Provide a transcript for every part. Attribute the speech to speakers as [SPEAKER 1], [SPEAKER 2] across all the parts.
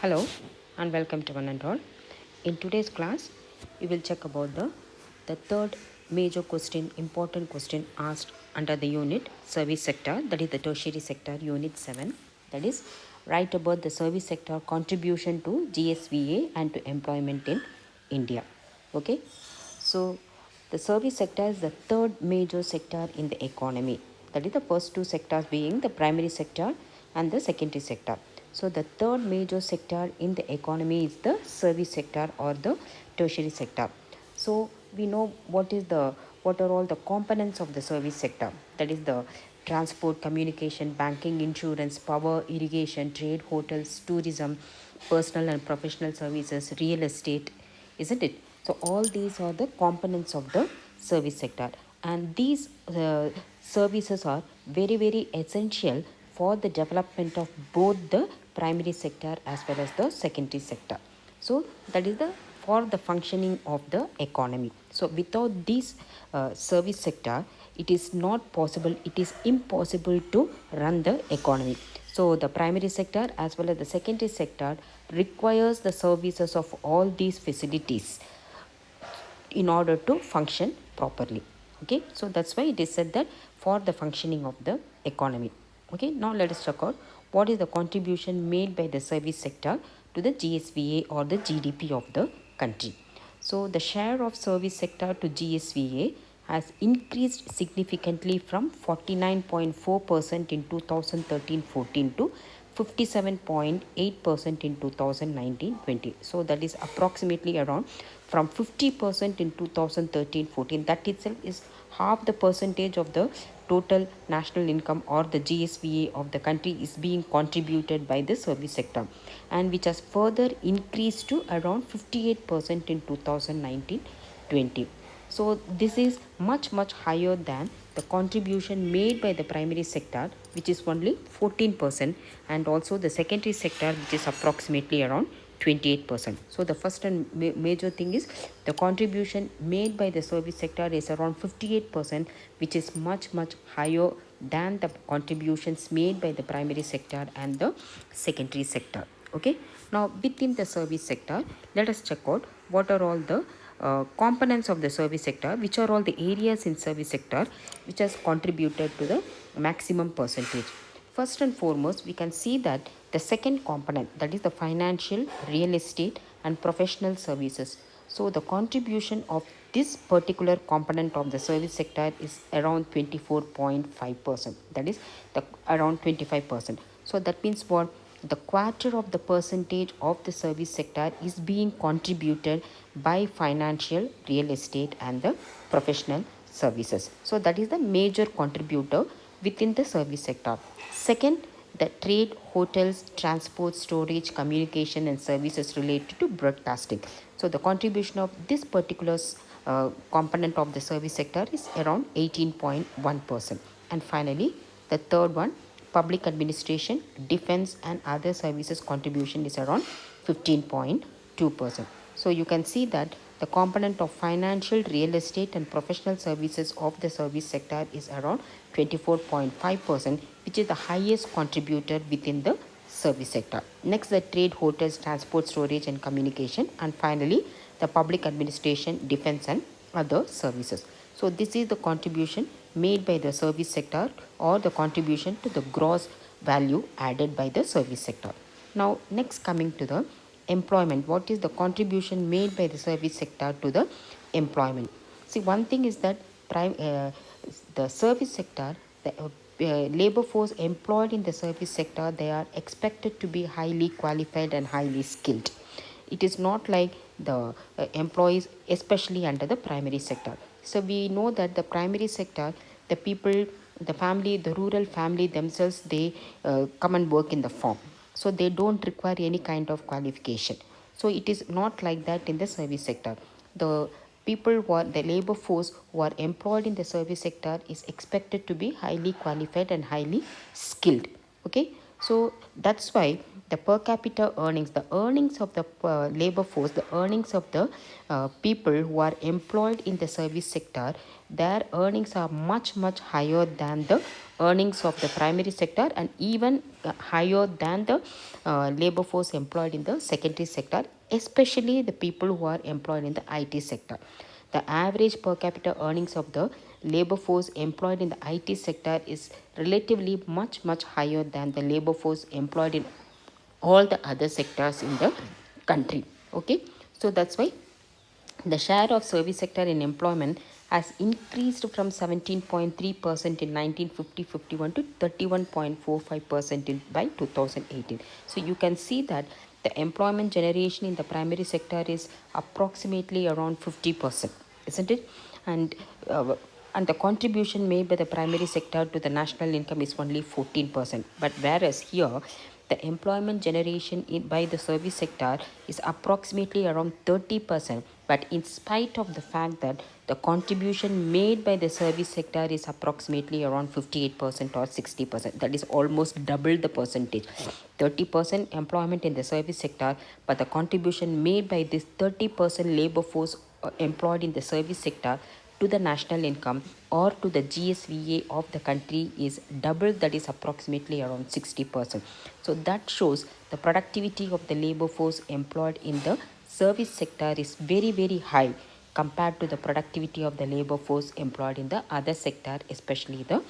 [SPEAKER 1] Hello and welcome to one and all. In today's class, we will check about the third major question, important question asked under the unit service sector, that is the tertiary sector, unit 7. That is, write about the service sector contribution to GSVA and to employment in India. Okay, so the service sector is the third major sector in the economy. That is the first two sectors being the primary sector and the secondary sector. So the third major sector in the economy is the service sector or the tertiary sector. So we know what are all the components of the service sector. That is the transport, communication, banking, insurance, power, irrigation, trade, hotels, tourism, personal and professional services, real estate, isn't it? So all these are the components of the service sector, and these services are very essential for the development of both the primary sector as well as the secondary sector. So that is the for the functioning of the economy. So without this service sector, it is not possible, it is impossible to run the economy. So the primary sector as well as the secondary sector requires the services of all these facilities in order to function properly. Okay, so that's why it is said that for the functioning of the economy. Okay, now let us check out what is the contribution made by the service sector to the GSVA or the GDP of the country. So the share of service sector to GSVA has increased significantly from 49.4% in 2013-14 to 57.8% in 2019-20. So that is approximately around from 50% in 2013-14. That itself is half the percentage of the total national income or the GSVA of the country is being contributed by the service sector, and which has further increased to around 58% in 2019-20. So this is much higher than the contribution made by the primary sector, which is only 14%, and also the secondary sector, which is approximately around 28%. So the first and major thing is the contribution made by the service sector is around 58%, which is much higher than the contributions made by the primary sector and the secondary sector. Okay, now within the service sector, let us check out what are all the components of the service sector, which are all the areas in service sector which has contributed to the maximum percentage. First and foremost, we can see that the second component, that is the financial, real estate and professional services. So the contribution of this particular component of the service sector is around 24.5%, that is the around 25%. So that means what, the quarter of the percentage of the service sector is being contributed by financial, real estate and the professional services. So that is the major contributor within the service sector. Second, the trade, hotels, transport, storage, communication and services related to broadcasting. So the contribution of this particular component of the service sector is around 18.1%. And finally, the third one, public administration, defense and other services contribution is around 15.2%. So you can see that the component of financial, real estate and professional services of the service sector is around 24.5%, which is the highest contributor within the service sector. Next, the trade, hotels, transport, storage and communication, and finally the public administration, defense and other services. So this is the contribution made by the service sector or the contribution to the gross value added by the service sector. Now next, coming to the employment, what is the contribution made by the service sector to the employment? See, one thing is that the service sector, the labor force employed in the service sector, they are expected to be highly qualified and highly skilled. It is not like the employees, especially under the primary sector. So we know that the primary sector, the people, the family, the rural family themselves, they come and work in the farm. So they don't require any kind of qualification. So it is not like that in the service sector. The people who are the labor force who are employed in the service sector is expected to be highly qualified and highly skilled. Okay, so that's why the per capita earnings, the earnings of the labor force, the earnings of the people who are employed in the service sector, their earnings are much much higher than the earnings of the primary sector, and even higher than the labor force employed in the secondary sector, especially the people who are employed in the IT sector. The average per capita earnings of the labor force employed in the IT sector is relatively much much higher than the labor force employed in all the other sectors in the country. Okay, so that's why the share of service sector in employment has increased from 17.3% in 1950-51 to 31.45% by 2018. So you can see that the employment generation in the primary sector is approximately around 50%, isn't it? And uh, and the contribution made by the primary sector to the national income is only 14%. But whereas here, the employment generation by the service sector is approximately around 30%. But in spite of the fact that the contribution made by the service sector is approximately around 58% or 60%, that is almost double the percentage. 30% employment in the service sector, but the contribution made by this 30% labor force employed in the service sector to the national income or to the GSVA of the country is double, that is approximately around 60%. So that shows the productivity of the labor force employed in the service sector is very very high compared to the productivity of the labor force employed in the other sector, especially the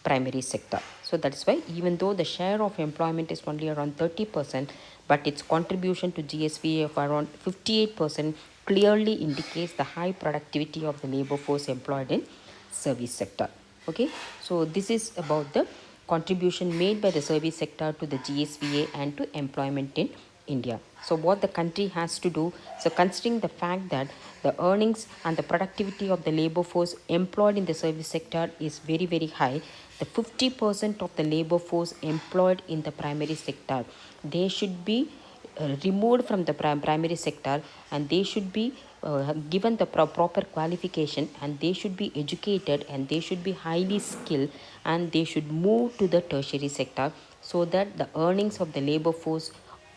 [SPEAKER 1] primary sector. So that's why even though the share of employment is only around 30%, but its contribution to GSVA of around 58% clearly indicates the high productivity of the labor force employed in service sector. Okay, so this is about the contribution made by the service sector to the GSVA and to employment in India. So what the country has to do, so considering the fact that the earnings and the productivity of the labor force employed in the service sector is very very high, the 50% of the labor force employed in the primary sector, they should be removed from the primary sector, and they should be given the proper qualification, and they should be educated, and they should be highly skilled, and they should move to the tertiary sector, so that the earnings of the labor force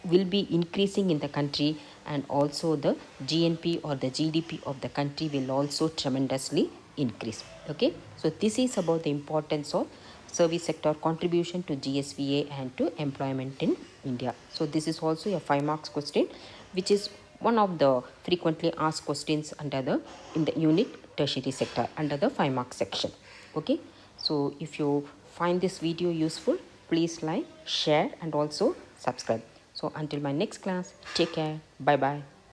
[SPEAKER 1] will be increasing in the country, and also the GNP or the GDP of the country will also tremendously increase. Okay, so this is about the importance of service sector contribution to GSVA and to employment in India. So this is also a 5 marks question, which is one of the frequently asked questions under the in the unit tertiary sector under the 5 marks section. Okay, so if you find this video useful, please like, share, and also subscribe. So until my next class, take care. Bye bye.